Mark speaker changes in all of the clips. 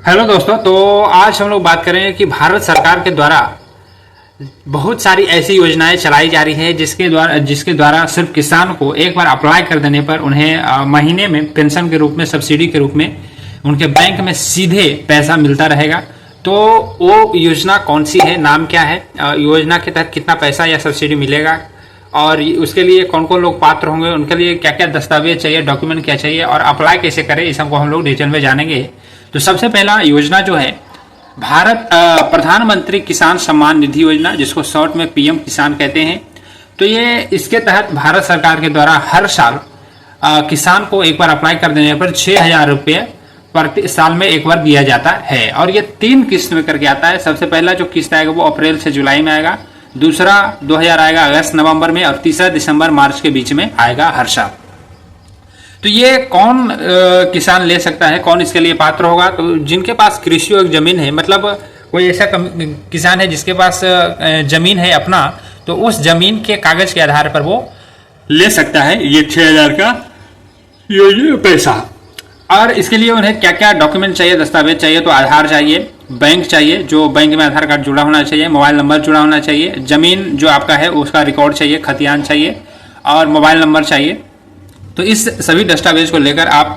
Speaker 1: Hello दोस्तों, तो आज हम लोग बात करेंगे कि भारत सरकार के द्वारा बहुत सारी ऐसी योजनाएं चलाई जा रही है जिसके द्वारा सिर्फ किसान को एक बार अप्लाई कर देने पर उन्हें महीने में पेंशन के रूप में, सब्सिडी के रूप में उनके बैंक में सीधे पैसा मिलता रहेगा। तो वो योजना कौन सी है, नाम क्या है, योजना के तहत कितना पैसा या सब्सिडी मिलेगा और उसके लिए कौन कौन लोग पात्र होंगे, उनके लिए क्या क्या दस्तावेज चाहिए, डॉक्यूमेंट क्या चाहिए और अप्लाई कैसे करें, इस सबको हम लोग डिटेल में जानेंगे। तो सबसे पहला योजना जो है भारत प्रधानमंत्री किसान सम्मान निधि योजना, जिसको शॉर्ट में पीएम किसान कहते हैं। तो ये इसके तहत भारत सरकार के द्वारा हर साल किसान को एक बार अप्लाई कर देने पर 6,000 रुपये प्रति साल में एक बार दिया जाता है और ये 3 किस्त में करके आता है। सबसे पहला जो किस्त आएगा वो अप्रैल से जुलाई में आएगा, दूसरा 2000 आएगा अगस्त नवंबर में और तीसरा दिसंबर मार्च के बीच में आएगा हर साल। तो ये कौन किसान ले सकता है, कौन इसके लिए पात्र होगा? तो जिनके पास कृषि और जमीन है, मतलब कोई ऐसा किसान है जिसके पास जमीन है अपना, तो उस जमीन के कागज के आधार पर वो ले सकता है ये 6,000 का ये पैसा। और इसके लिए उन्हें क्या क्या डॉक्यूमेंट चाहिए, दस्तावेज चाहिए? तो आधार चाहिए, बैंक चाहिए, जो बैंक में आधार कार्ड जुड़ा होना चाहिए, मोबाइल नंबर जुड़ा होना चाहिए, जमीन जो आपका है उसका रिकॉर्ड चाहिए, खतियान चाहिए और मोबाइल नंबर चाहिए। तो इस सभी दस्तावेज को लेकर आप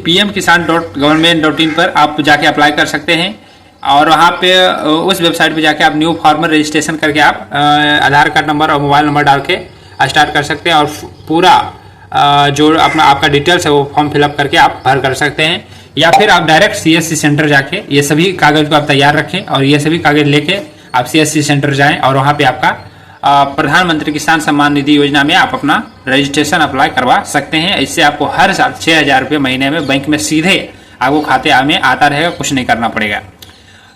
Speaker 1: pmkisan.government.in पर आप जाके अप्लाई कर सकते हैं और वहाँ पे उस वेबसाइट पे जाके आप न्यू फार्मर रजिस्ट्रेशन करके आप आधार कार्ड नंबर और मोबाइल नंबर डाल के स्टार्ट कर सकते हैं और पूरा जो आपका डिटेल्स है वो फॉर्म फिलअप करके आप भर कर सकते हैं। या फिर आप डायरेक्ट CSC सेंटर जाके ये सभी कागज को आप तैयार रखें और ये सभी कागज लेके आप CSC सेंटर जाएं और वहाँ पे आपका प्रधानमंत्री किसान सम्मान निधि योजना में आप अपना रजिस्ट्रेशन अप्लाई करवा सकते हैं। इससे आपको हर साल 6,000 रुपये महीने में बैंक में सीधे आपको खाते में आता रहेगा, कुछ नहीं करना पड़ेगा।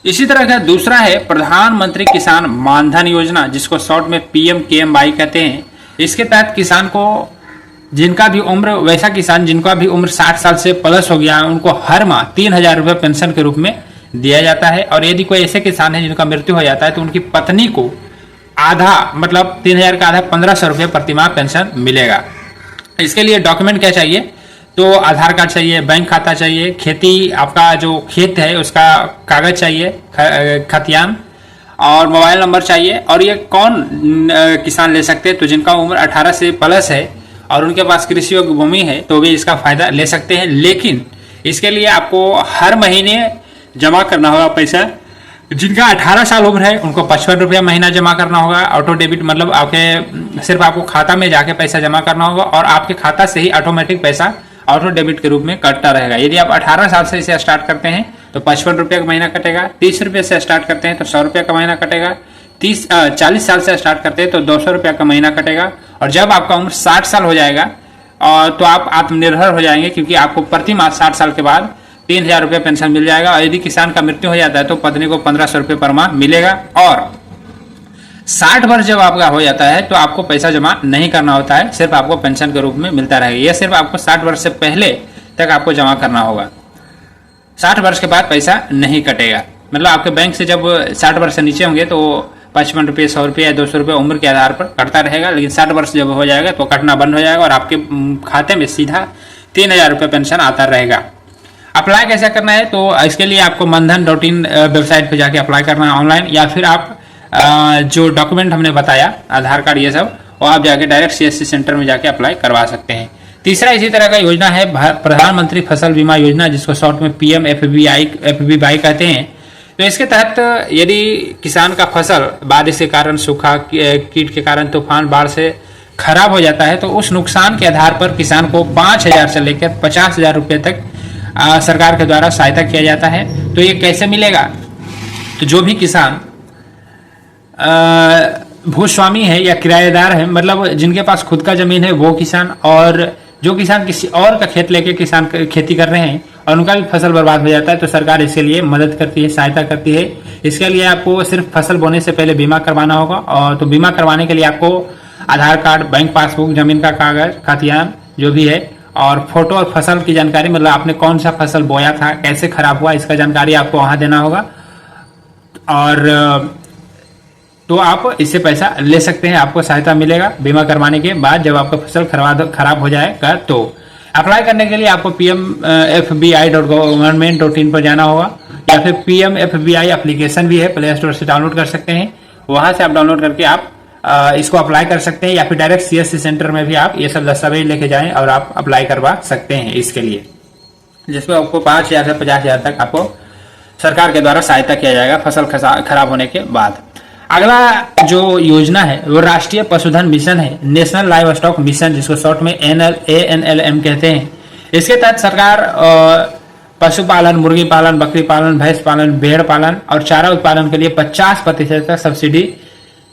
Speaker 1: इसी तरह का दूसरा है प्रधानमंत्री किसान मानधन योजना, जिसको शॉर्ट में PMKMY कहते हैं। इसके तहत किसान को जिनका भी उम्र, वैसा किसान जिनका भी उम्र 60 साल से प्लस हो गया है, उनको हर माह 3,000 रुपये पेंशन के रूप में दिया जाता है। और यदि कोई ऐसे किसान है जिनका मृत्यु हो जाता है तो उनकी पत्नी को आधा, मतलब 3,000 का आधा 1,500 रुपये प्रति माह पेंशन मिलेगा। इसके लिए डॉक्यूमेंट क्या चाहिए? तो आधार कार्ड चाहिए, बैंक खाता चाहिए, खेती, आपका जो खेत है उसका कागज चाहिए, खतियान और मोबाइल नंबर चाहिए। और ये कौन किसान ले सकते हैं? तो जिनका उम्र 18 से प्लस है और उनके पास कृषि योग्य भूमि है तो वे इसका फायदा ले सकते हैं। लेकिन इसके लिए आपको हर महीने जमा करना होगा पैसा। जिनका 18 साल उम्र है उनको 55 रुपया महीना जमा करना होगा। ऑटो डेबिट, मतलब सिर्फ आपको खाता में जाके पैसा जमा करना होगा और आपके खाता से ही ऑटोमेटिक पैसा ऑटो डेबिट के रूप में कटता रहेगा। यदि आप 18 साल से इसे स्टार्ट करते हैं तो 55 रुपये का महीना कटेगा, 30 रुपये से स्टार्ट करते हैं तो 100 रुपये का महीना कटेगा, 40 साल से स्टार्ट करते हैं तो 200 रुपये का महीना कटेगा। और जब आपका उम्र 60 साल हो जाएगा और तो आप आत्मनिर्भर हो जाएंगे, क्योंकि आपको प्रति माह 60 साल के बाद 3,000 रुपये पेंशन मिल जाएगा। और यदि किसान का मृत्यु हो जाता है तो पत्नी को 1,500 रुपये पर माह मिलेगा। और 60 वर्ष जब आपका हो जाता है तो आपको पैसा जमा नहीं करना होता है, सिर्फ आपको पेंशन के रूप में मिलता रहेगा। यह सिर्फ आपको 60 वर्ष से पहले तक आपको जमा करना होगा, 60 वर्ष के बाद पैसा नहीं कटेगा। मतलब आपके बैंक से जब 60 वर्ष से नीचे होंगे तो 55 रुपये, 100 रुपये या 200 रुपये उम्र के आधार पर कटता रहेगा, लेकिन 60 वर्ष जब हो जाएगा तो कटना बंद हो जाएगा और आपके खाते में सीधा 3,000 रुपये पेंशन आता रहेगा। अप्लाई कैसे करना है? तो इसके लिए आपको mandhan.in वेबसाइट पे जाके अप्लाई करना है ऑनलाइन, या फिर आप जो डॉक्यूमेंट हमने बताया, आधार कार्ड, ये सब, और आप जाके डायरेक्ट CSC सेंटर में जाके अप्लाई करवा सकते हैं। तीसरा इसी तरह का योजना है प्रधानमंत्री फसल बीमा योजना, जिसको शॉर्ट में PMFBY कहते हैं। तो इसके तहत यदि किसान का फसल बारिश के कारण, सूखा, कीट के कारण, तूफान, बाढ़ से खराब हो जाता है तो उस नुकसान के आधार पर किसान को 5,000 से लेकर 50,000 रुपये तक सरकार के द्वारा सहायता किया जाता है। तो ये कैसे मिलेगा? तो जो भी किसान भूस्वामी है या किराएदार है, मतलब जिनके पास खुद का जमीन है वो किसान, और जो किसान किसी और का खेत लेके किसान खेती कर रहे हैं और उनका भी फसल बर्बाद हो जाता है तो सरकार इसके लिए मदद करती है, सहायता करती है। इसके लिए आपको सिर्फ फसल बोने से पहले बीमा करवाना होगा। और तो बीमा करवाने के लिए आपको आधार कार्ड, बैंक पासबुक, जमीन का कागज, खतियान जो भी है, और फोटो और फसल की जानकारी, मतलब आपने कौन सा फसल बोया था, कैसे खराब हुआ, इसका जानकारी आपको वहां देना होगा। और तो आप इससे पैसा ले सकते हैं, आपको सहायता मिलेगा बीमा करवाने के बाद जब आपका फसल खराब हो जाएगा। तो अप्लाई करने के लिए आपको pmfbi.government.in पर जाना होगा या फिर PMFBI एप्लीकेशन भी है, प्ले स्टोर से डाउनलोड कर सकते हैं। वहां से आप डाउनलोड करके आप इसको अप्लाई कर सकते हैं, या फिर डायरेक्ट CSC सेंटर में भी आप ये सब दस्तावेज लेके जाएं और आप अप्लाई करवा सकते हैं इसके लिए, जिसमें आपको 5,000 से 50,000 तक आपको सरकार के द्वारा सहायता किया जाएगा फसल खराब होने के बाद। अगला जो योजना है वो राष्ट्रीय पशुधन मिशन है, नेशनल लाइव स्टॉक मिशन, जिसको शॉर्ट में ANLM कहते हैं। इसके तहत सरकार पशुपालन, मुर्गी पालन, बकरी पालन, भैंस पालन, भेड़ पालन और चारा उत्पादन के लिए 50% तक सब्सिडी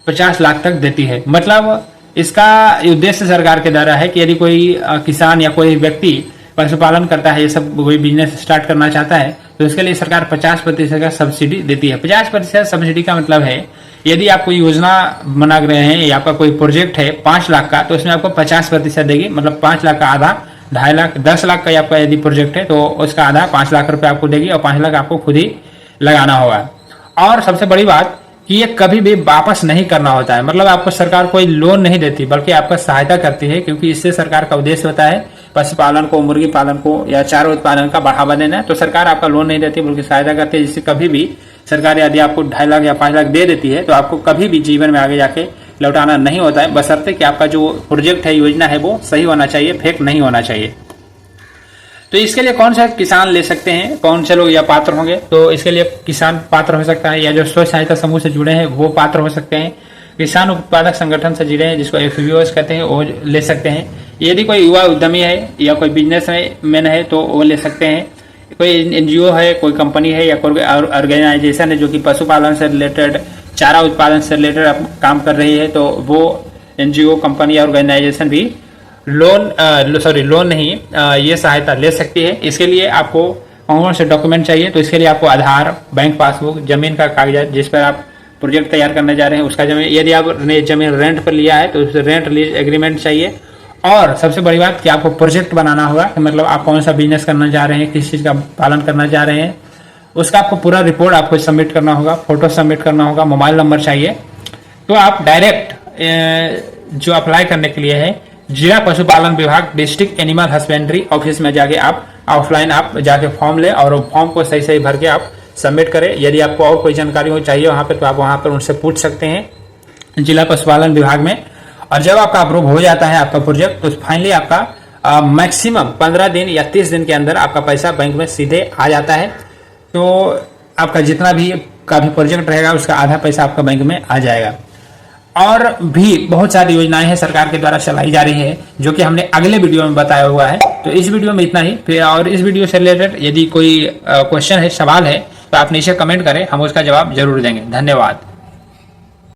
Speaker 1: 50 लाख तक देती है। मतलब इसका उद्देश्य सरकार के द्वारा है कि यदि कोई किसान या कोई व्यक्ति पशुपालन करता है, ये सब कोई बिजनेस स्टार्ट करना चाहता है, तो इसके लिए सरकार 50% का सब्सिडी देती है। 50% सब्सिडी का मतलब है यदि आप कोई योजना बना रहे हैं या आपका कोई प्रोजेक्ट है 5 लाख का, तो इसमें आपको 50% देगी, मतलब 5 लाख का आधा 2.5 लाख, 10 लाख का आपका यदि प्रोजेक्ट है तो उसका आधा 5 लाख रुपए आपको देगी और 5 लाख आपको खुद ही लगाना होगा। और सबसे बड़ी बात कि ये कभी भी वापस नहीं करना होता है, मतलब आपको सरकार कोई लोन नहीं देती बल्कि आपका सहायता करती है, क्योंकि इससे सरकार का उद्देश्य होता है पशुपालन को, मुर्गी पालन को या चारा उत्पादन का बढ़ावा देना। तो सरकार आपका लोन नहीं देती बल्कि सहायता करती है, जिससे कभी भी सरकार यदि आपको 2.5 लाख या 5 लाख दे देती है तो आपको कभी भी जीवन में आगे जाके लौटाना नहीं होता है, बशर्ते कि आपका जो प्रोजेक्ट है, योजना है, वो सही होना चाहिए, फेक नहीं होना चाहिए। तो इसके लिए कौन सा किसान ले सकते हैं, कौन से लोग या पात्र होंगे? तो इसके लिए किसान पात्र हो सकता है, या जो स्वयं सहायता समूह से जुड़े हैं वो पात्र हो सकते हैं, किसान उत्पादक संगठन से जुड़े हैं जिसको FPOs कहते हैं वो ले सकते हैं, यदि कोई युवा उद्यमी है या कोई बिजनेस मैन है तो वो ले सकते हैं, कोई NGO है, कोई कंपनी है या कोई ऑर्गेनाइजेशन है जो कि पशुपालन से रिलेटेड, चारा उत्पादन से रिलेटेड काम कर रही है, तो वो NGO, कंपनी या ऑर्गेनाइजेशन भी लोन नहीं ये सहायता ले सकती है। इसके लिए आपको कौन से डॉक्यूमेंट चाहिए? तो इसके लिए आपको आधार, बैंक पासबुक, जमीन का कागजात जिस पर आप प्रोजेक्ट तैयार करने जा रहे हैं उसका जमीन, यदि आप जमीन रेंट पर लिया है तो उस रेंट लीज एग्रीमेंट चाहिए। और सबसे बड़ी बात कि आपको प्रोजेक्ट बनाना होगा, मतलब आप कौन सा बिजनेस करना चाह रहे हैं, किस चीज़ का पालन करना चाह रहे हैं, उसका आपको पूरा रिपोर्ट आपको सबमिट करना होगा, फोटो सबमिट करना होगा, मोबाइल नंबर चाहिए। तो आप डायरेक्ट जो अप्लाई करने के लिए है जिला पशुपालन विभाग, डिस्ट्रिक्ट एनिमल हस्बेंड्री ऑफिस में जाके आप ऑफलाइन आप जाके फॉर्म ले और फॉर्म को सही सही भर के आप सबमिट करें। यदि आपको और कोई जानकारी हो चाहिए वहाँ पर तो आप वहाँ पर उनसे पूछ सकते हैं जिला पशुपालन विभाग में। और जब आपका अप्रूव हो जाता है आपका प्रोजेक्ट, तो फाइनली आपका मैक्सिमम 15 दिन या 30 दिन के अंदर आपका पैसा बैंक में सीधे आ जाता है। तो आपका जितना भी प्रोजेक्ट रहेगा उसका आधा पैसा आपका बैंक में आ जाएगा। और भी बहुत सारी योजनाएं हैं सरकार के द्वारा चलाई जा रही है जो कि हमने अगले वीडियो में बताया हुआ है। तो इस वीडियो में इतना ही। फिर और इस वीडियो से रिलेटेड यदि कोई क्वेश्चन है, सवाल है, तो आप नीचे कमेंट करें, हम उसका जवाब जरूर देंगे। धन्यवाद।